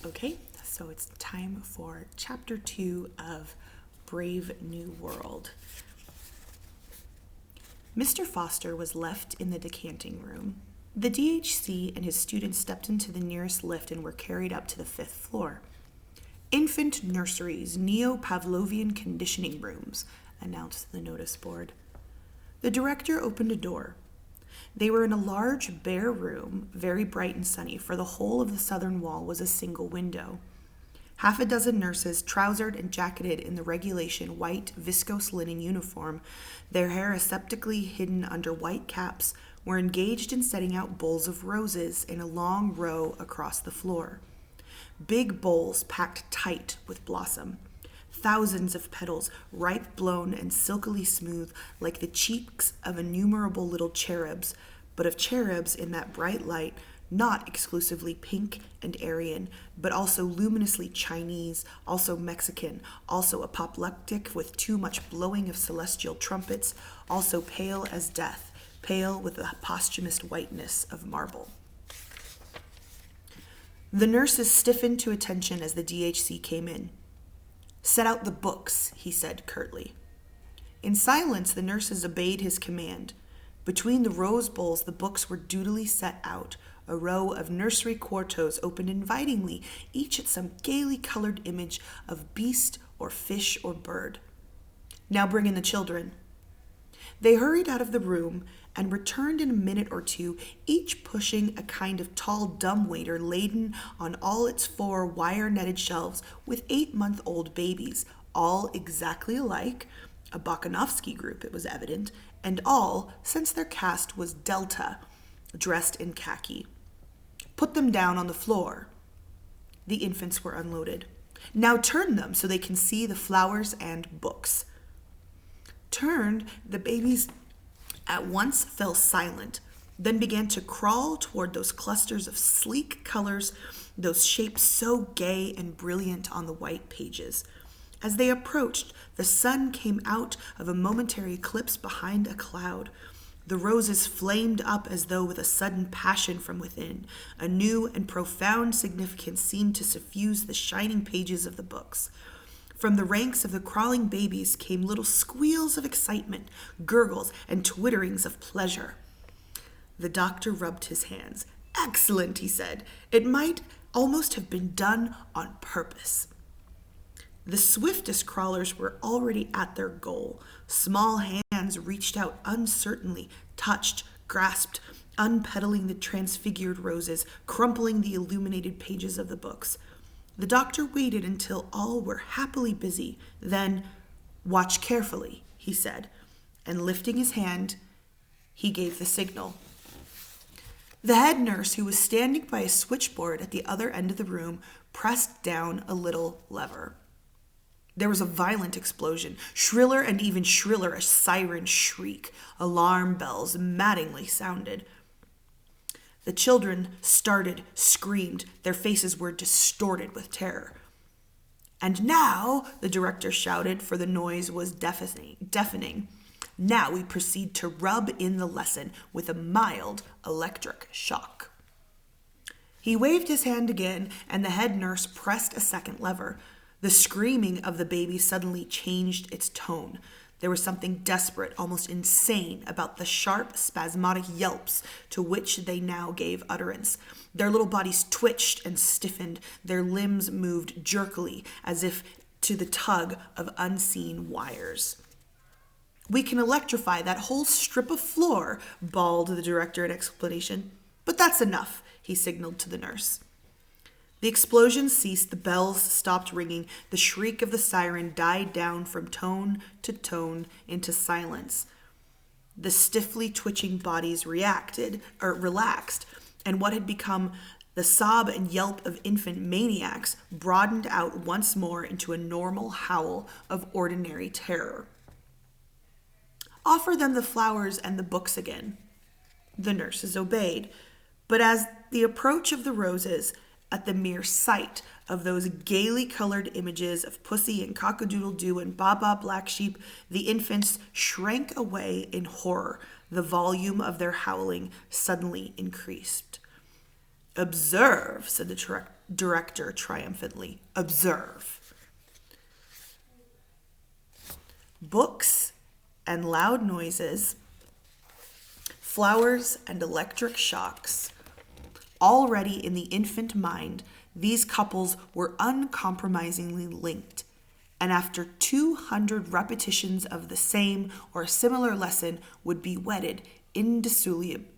Okay, so it's time for Chapter 2 of Brave New World. Mr. Foster was left in the decanting room. The DHC and his students stepped into the nearest lift and were carried up to the 5th floor. Infant nurseries, neo-Pavlovian conditioning rooms, announced the notice board. The director opened a door. They were in a large, bare room, very bright and sunny, for the whole of the southern wall was a single window. Half a dozen nurses, trousered and jacketed in the regulation white viscose linen uniform, their hair aseptically hidden under white caps, were engaged in setting out bowls of roses in a long row across the floor. Big bowls packed tight with blossom. Thousands of petals, ripe blown and silkily smooth, like the cheeks of innumerable little cherubs, but of cherubs in that bright light, not exclusively pink and Aryan, but also luminously Chinese, also Mexican, also apoplectic with too much blowing of celestial trumpets, also pale as death, pale with the posthumous whiteness of marble. The nurses stiffened to attention as the DHC came in. "Set out the books," he said curtly. In silence, the nurses obeyed his command. Between the rose bowls, the books were dutifully set out. A row of nursery quartos opened invitingly, each at some gaily colored image of beast or fish or bird. "Now bring in the children." They hurried out of the room and returned in a minute or two, each pushing a kind of tall dumbwaiter laden on all its 4 wire-netted shelves with 8-month-old babies, all exactly alike, a Bakanovsky group, it was evident, and all, since their caste was Delta, dressed in khaki. "Put them down on the floor." The infants were unloaded. "Now turn them so they can see the flowers and books." Turned, the babies at once fell silent, then began to crawl toward those clusters of sleek colors, those shapes so gay and brilliant on the white pages. As they approached, the sun came out of a momentary eclipse behind a cloud. The roses flamed up as though with a sudden passion from within. A new and profound significance seemed to suffuse the shining pages of the books. From the ranks of the crawling babies came little squeals of excitement, gurgles, and twitterings of pleasure. The doctor rubbed his hands. "Excellent," he said. "It might almost have been done on purpose." The swiftest crawlers were already at their goal. Small hands reached out uncertainly, touched, grasped, unpetaling the transfigured roses, crumpling the illuminated pages of the books. The doctor waited until all were happily busy. Then, "Watch carefully," he said, and lifting his hand, he gave the signal. The head nurse, who was standing by a switchboard at the other end of the room, pressed down a little lever. There was a violent explosion, shriller and even shriller, a siren shriek. Alarm bells maddeningly sounded. The children started, screamed. Their faces were distorted with terror. "And now," the director shouted, for the noise was deafening, "now we proceed to rub in the lesson with a mild electric shock." He waved his hand again, and the head nurse pressed a second lever. The screaming of the baby suddenly changed its tone. There was something desperate, almost insane, about the sharp, spasmodic yelps to which they now gave utterance. Their little bodies twitched and stiffened. Their limbs moved jerkily, as if to the tug of unseen wires. "We can electrify that whole strip of floor," bawled the director in explanation. "But that's enough," he signaled to the nurse. The explosion ceased, the bells stopped ringing, the shriek of the siren died down from tone to tone into silence. The stiffly twitching bodies relaxed, and what had become the sob and yelp of infant maniacs broadened out once more into a normal howl of ordinary terror. "Offer them the flowers and the books again." The nurses obeyed, but as the approach of the roses, at the mere sight of those gaily colored images of Pussy and Cock-a-doodle-doo and Baa Black Sheep, the infants shrank away in horror. The volume of their howling suddenly increased. "Observe," said the director triumphantly. Observe. Books and loud noises, flowers and electric shocks. Already in the infant mind, these couples were uncompromisingly linked, and after 200 repetitions of the same or similar lesson would be wedded indissolubly.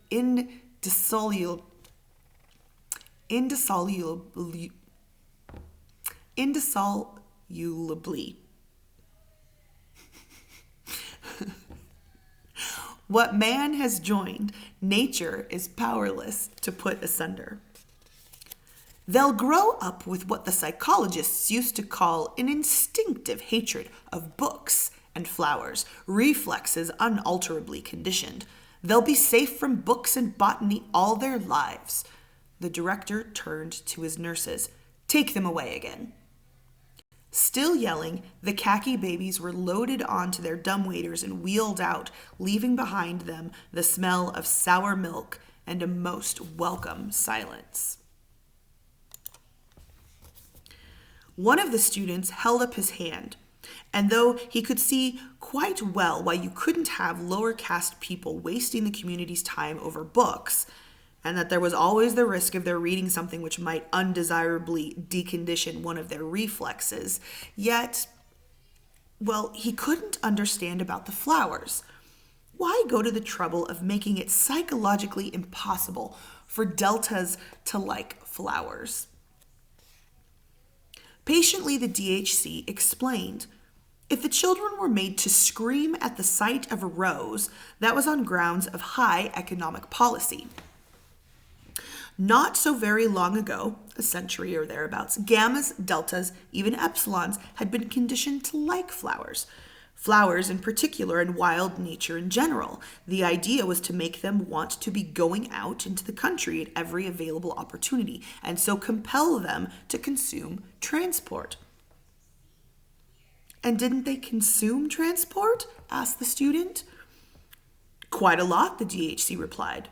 What man has joined, nature is powerless to put asunder. They'll grow up with what the psychologists used to call an instinctive hatred of books and flowers, reflexes unalterably conditioned. They'll be safe from books and botany all their lives. The director turned to his nurses. Take them away again. Still yelling, the khaki babies were loaded onto their dumbwaiters and wheeled out, leaving behind them the smell of sour milk and a most welcome silence. One of the students held up his hand, and though he could see quite well why you couldn't have lower caste people wasting the community's time over books, and that there was always the risk of their reading something which might undesirably decondition one of their reflexes, yet, well, he couldn't understand about the flowers. Why go to the trouble of making it psychologically impossible for deltas to like flowers? Patiently, the DHC explained, if the children were made to scream at the sight of a rose, that was on grounds of high economic policy. Not so very long ago, a century or thereabouts, gammas, deltas, even epsilons had been conditioned to like flowers. Flowers in particular and wild nature in general. The idea was to make them want to be going out into the country at every available opportunity, and so compel them to consume transport. And didn't they consume transport? Asked the student. Quite a lot, the DHC replied,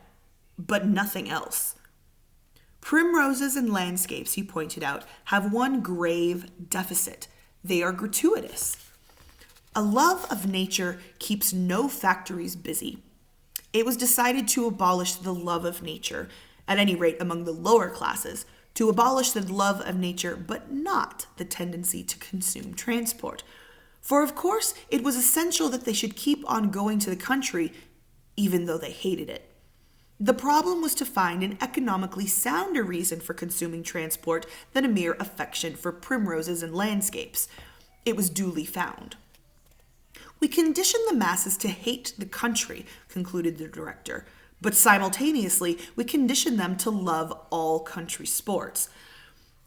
but nothing else. Primroses and landscapes, he pointed out, have one grave deficit. They are gratuitous. A love of nature keeps no factories busy. It was decided to abolish the love of nature, at any rate among the lower classes, to abolish the love of nature, but not the tendency to consume transport. For of course, it was essential that they should keep on going to the country, even though they hated it. The problem was to find an economically sounder reason for consuming transport than a mere affection for primroses and landscapes. It was duly found. We condition the masses to hate the country, concluded the director, but simultaneously we condition them to love all country sports.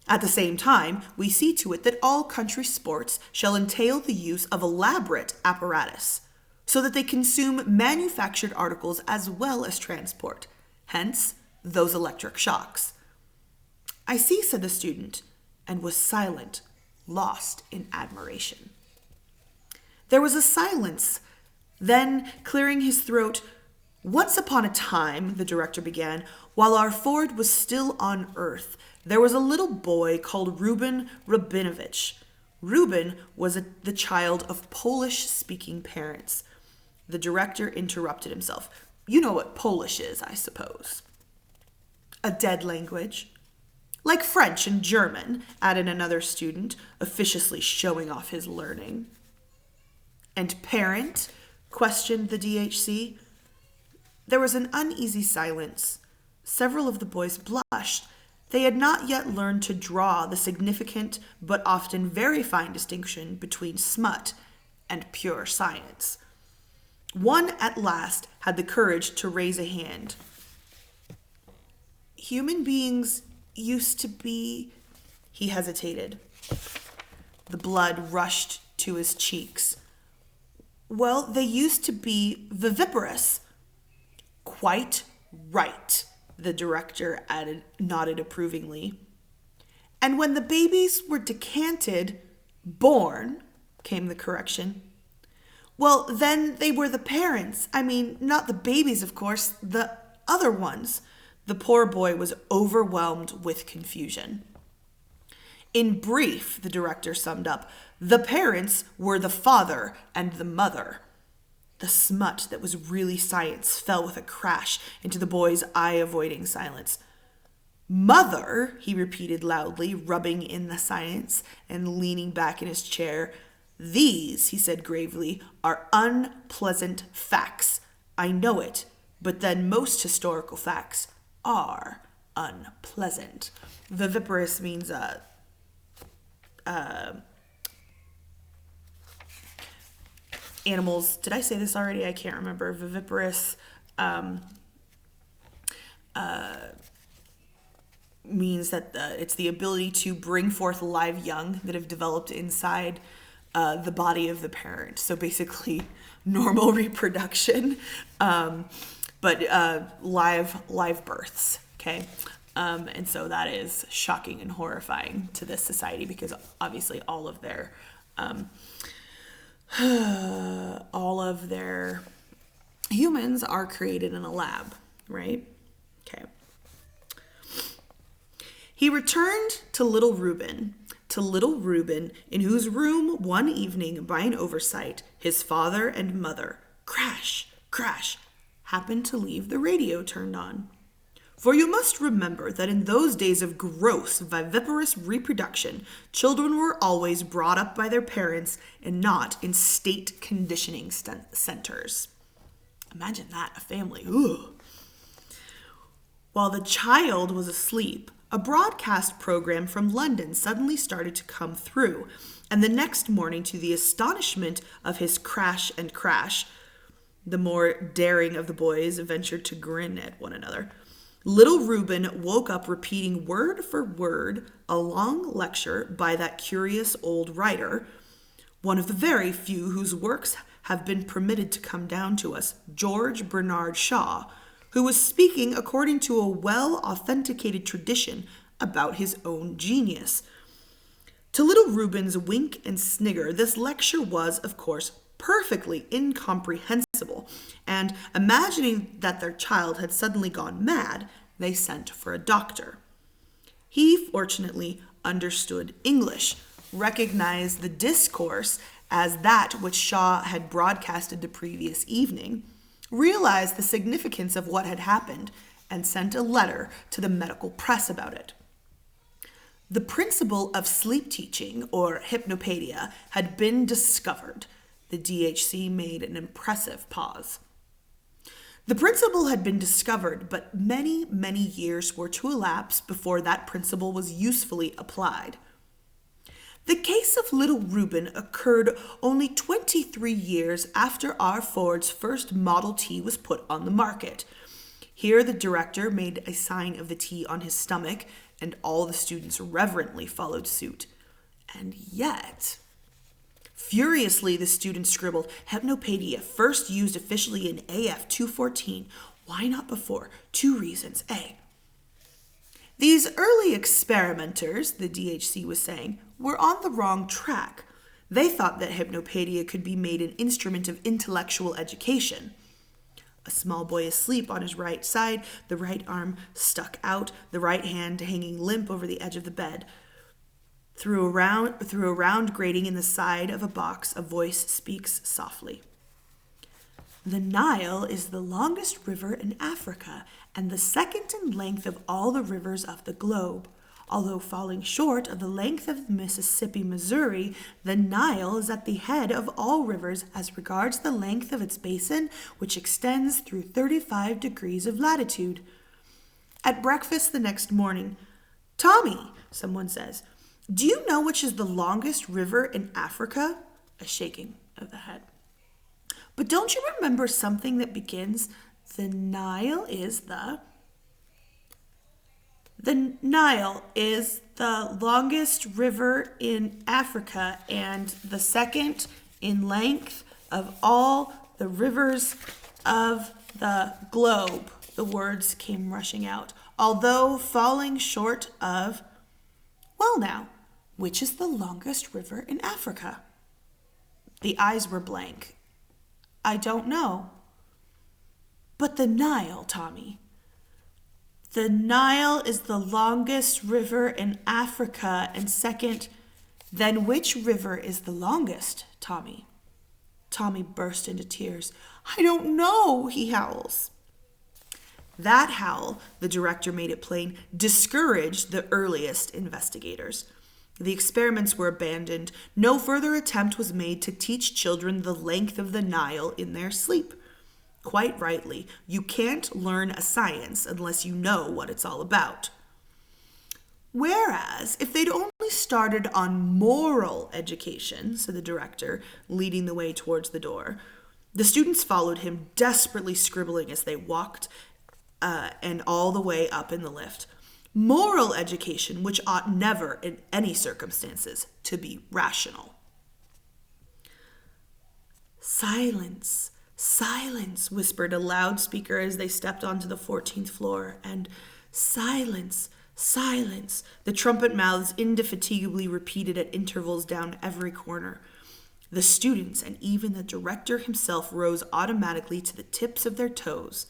At the same time, we see to it that all country sports shall entail the use of elaborate apparatus, so that they consume manufactured articles as well as transport, hence those electric shocks. I see, said the student, and was silent, lost in admiration. There was a silence. Then, clearing his throat, once upon a time, the director began, while our Ford was still on earth, there was a little boy called Reuben Rabinovich. Reuben was the child of Polish-speaking parents. The director interrupted himself. You know what Polish is, I suppose. A dead language. Like French and German, added another student, officiously showing off his learning. And parent? Questioned the DHC. There was an uneasy silence. Several of the boys blushed. They had not yet learned to draw the significant but often very fine distinction between smut and pure science. One at last had the courage to raise a hand. Human beings used to be... He hesitated. The blood rushed to his cheeks. Well, they used to be viviparous. Quite right, the director nodded approvingly. And when the babies were decanted, born, came the correction. Well, then they were the parents. I mean, not the babies, of course, the other ones. The poor boy was overwhelmed with confusion. In brief, the director summed up, the parents were the father and the mother. The smut that was really science fell with a crash into the boy's eye-avoiding silence. Mother, he repeated loudly, rubbing in the science and leaning back in his chair. These, he said gravely, are unpleasant facts. I know it, but then most historical facts are unpleasant. Viviparous means animals. Did I say this already? I can't remember. Viviparous means that it's the ability to bring forth live young that have developed inside the body of the parent. So basically normal reproduction, but live births, okay? And so that is shocking and horrifying to this society because obviously all of their humans are created in a lab, right? Okay. He returned to little Reuben, in whose room one evening, by an oversight, his father and mother, crash, crash, happened to leave the radio turned on. For you must remember that in those days of gross, viviparous reproduction, children were always brought up by their parents and not in state conditioning centers. Imagine that, a family. Ugh. While the child was asleep, a broadcast program from London suddenly started to come through, and the next morning, to the astonishment of his crash and crash, the more daring of the boys ventured to grin at one another. Little Reuben woke up repeating word for word a long lecture by that curious old writer, one of the very few whose works have been permitted to come down to us, George Bernard Shaw, who was speaking according to a well-authenticated tradition about his own genius. To little Reuben's wink and snigger, this lecture was, of course, perfectly incomprehensible, and imagining that their child had suddenly gone mad, they sent for a doctor. He fortunately understood English, recognized the discourse as that which Shaw had broadcasted the previous evening, realized the significance of what had happened, and sent a letter to the medical press about it. The principle of sleep teaching, or hypnopaedia, had been discovered. The DHC made an impressive pause. The principle had been discovered, but many, many years were to elapse before that principle was usefully applied. The case of little Reuben occurred only 23 years after our Ford's first Model T was put on the market. Here the director made a sign of the T on his stomach, and all the students reverently followed suit. And yet, furiously the students scribbled, Hypnopaedia first used officially in AF 214. Why not before? 2 reasons. A. These early experimenters, the DHC was saying, were on the wrong track. They thought that hypnopaedia could be made an instrument of intellectual education. A small boy asleep on his right side, the right arm stuck out, the right hand hanging limp over the edge of the bed. Through a round grating in the side of a box, a voice speaks softly. The Nile is the longest river in Africa and the second in length of all the rivers of the globe. Although falling short of the length of the Mississippi, Missouri, the Nile is at the head of all rivers as regards the length of its basin, which extends through 35 degrees of latitude. At breakfast the next morning, Tommy, someone says, do you know which is the longest river in Africa? A shaking of the head. But don't you remember something that begins, the Nile is the longest river in Africa and the second in length of all the rivers of the globe. The words came rushing out. Although falling short of, well now, which is the longest river in Africa? The eyes were blank. I don't know. But the Nile, Tommy. The Nile is the longest river in Africa, and second, then which river is the longest, Tommy? Tommy burst into tears. I don't know, he howls. That howl, the director made it plain, discouraged the earliest investigators. The experiments were abandoned. No further attempt was made to teach children the length of the Nile in their sleep. Quite rightly, you can't learn a science unless you know what it's all about. Whereas, if they'd only started on moral education, said the director, leading the way towards the door, the students followed him, desperately scribbling as they walked and all the way up in the lift. Moral education, which ought never, in any circumstances, to be rational. Silence, silence, whispered a loudspeaker as they stepped onto the 14th floor, and silence, silence, the trumpet mouths indefatigably repeated at intervals down every corner. The students and even the director himself rose automatically to the tips of their toes.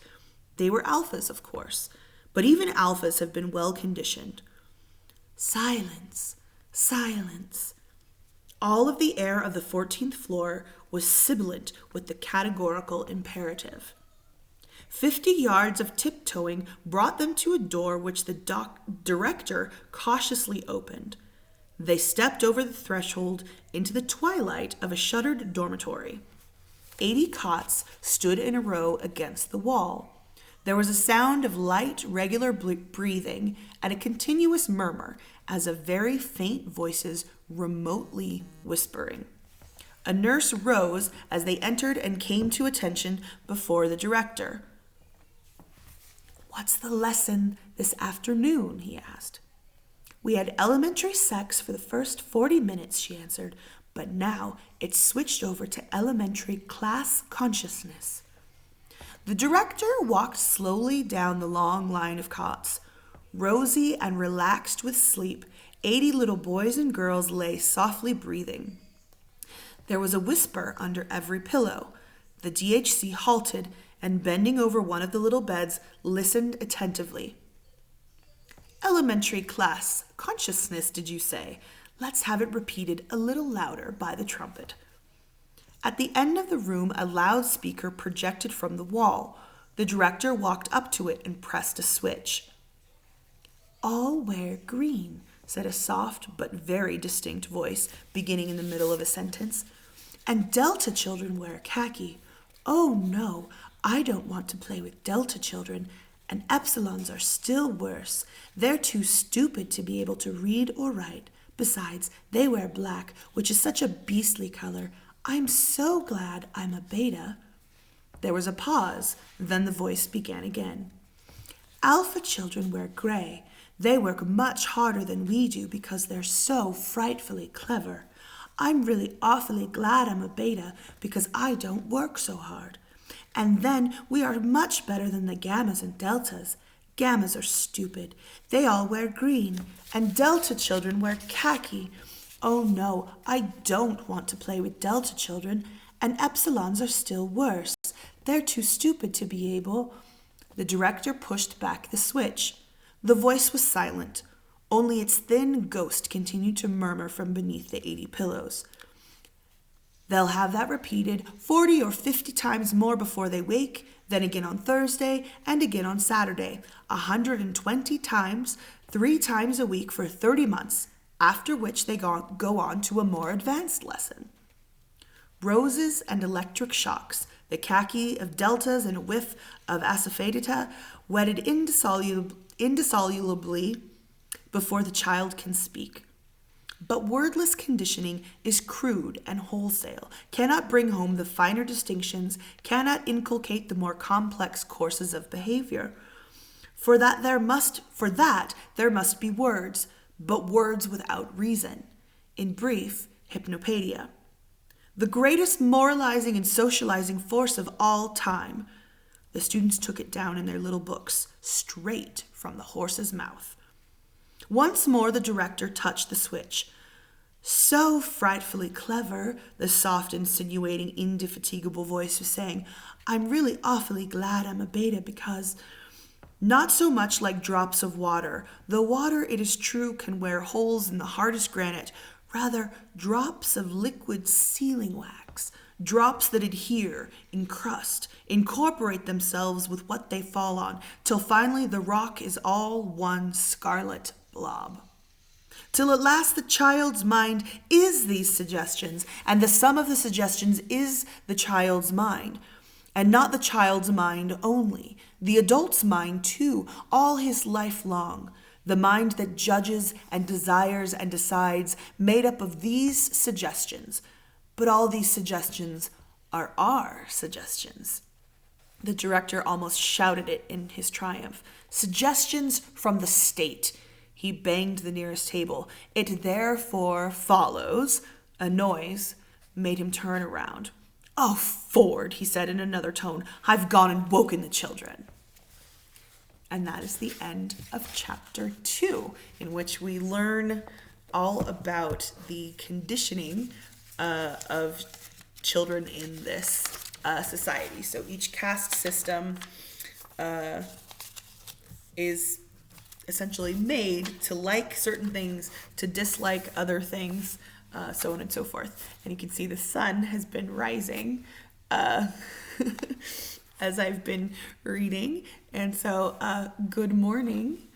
They were alphas, of course, but even alphas have been well conditioned. Silence, silence. All of the air of the 14th floor was sibilant with the categorical imperative. 50 yards of tiptoeing brought them to a door which the director cautiously opened. They stepped over the threshold into the twilight of a shuttered dormitory. 80 cots stood in a row against the wall. There was a sound of light, regular breathing and a continuous murmur as of very faint voices remotely whispering. A nurse rose as they entered and came to attention before the director. "What's the lesson this afternoon?" he asked. "We had elementary sex for the first 40 minutes, she answered, but now it's switched over to elementary class consciousness. The director walked slowly down the long line of cots. Rosy and relaxed with sleep, 80 little boys and girls lay softly breathing. There was a whisper under every pillow. The DHC halted and, bending over one of the little beds, listened attentively. Elementary class consciousness, did you say? Let's have it repeated a little louder by the trumpet. At the end of the room, a loudspeaker projected from the wall. The director walked up to it and pressed a switch. All wear green, said a soft but very distinct voice, beginning in the middle of a sentence. And Delta children wear khaki. Oh no, I don't want to play with Delta children. And Epsilons are still worse. They're too stupid to be able to read or write. Besides, they wear black, which is such a beastly color. I'm so glad I'm a beta. There was a pause, then the voice began again. Alpha children wear gray. They work much harder than we do because they're so frightfully clever. I'm really awfully glad I'm a beta because I don't work so hard. And then we are much better than the gammas and deltas. Gammas are stupid. They all wear green, and delta children wear khaki. Oh no, I don't want to play with delta children, and epsilons are still worse. They're too stupid to be able. The director pushed back the switch. The voice was silent. Only its thin ghost continued to murmur from beneath the 80 pillows. They'll have that repeated 40 or 50 times more before they wake, then again on Thursday, and again on Saturday, 120 times, 3 times a week for 30 months, after which they go on to a more advanced lesson. Roses and electric shocks, the khaki of deltas and a whiff of asafoetida, wedded indissolubly before the child can speak. But wordless conditioning is crude and wholesale, cannot bring home the finer distinctions, cannot inculcate the more complex courses of behavior. For that there must be words, but words without reason. In brief, hypnopaedia. The greatest moralizing and socializing force of all time. The students took it down in their little books, straight from the horse's mouth. Once more the director touched the switch. So frightfully clever, the soft, insinuating, indefatigable voice was saying. I'm really awfully glad I'm a beta because... Not so much like drops of water, though water, it is true, can wear holes in the hardest granite. Rather, drops of liquid sealing wax, drops that adhere, encrust, incorporate themselves with what they fall on, till finally the rock is all one scarlet blob. Till at last the child's mind is these suggestions, and the sum of the suggestions is the child's mind. And not the child's mind only, the adult's mind too, all his life long. The mind that judges and desires and decides, made up of these suggestions. But all these suggestions are our suggestions. The director almost shouted it in his triumph. Suggestions from the state. He banged the nearest table. It therefore follows. A noise made him turn around. "Oh, Ford," he said in another tone, "I've gone and woken the children." And that is the end of chapter 2, in which we learn all about the conditioning of children in this society. So each caste system is essentially made to like certain things, to dislike other things, so on and so forth. And you can see the sun has been rising as I've been reading. And so good morning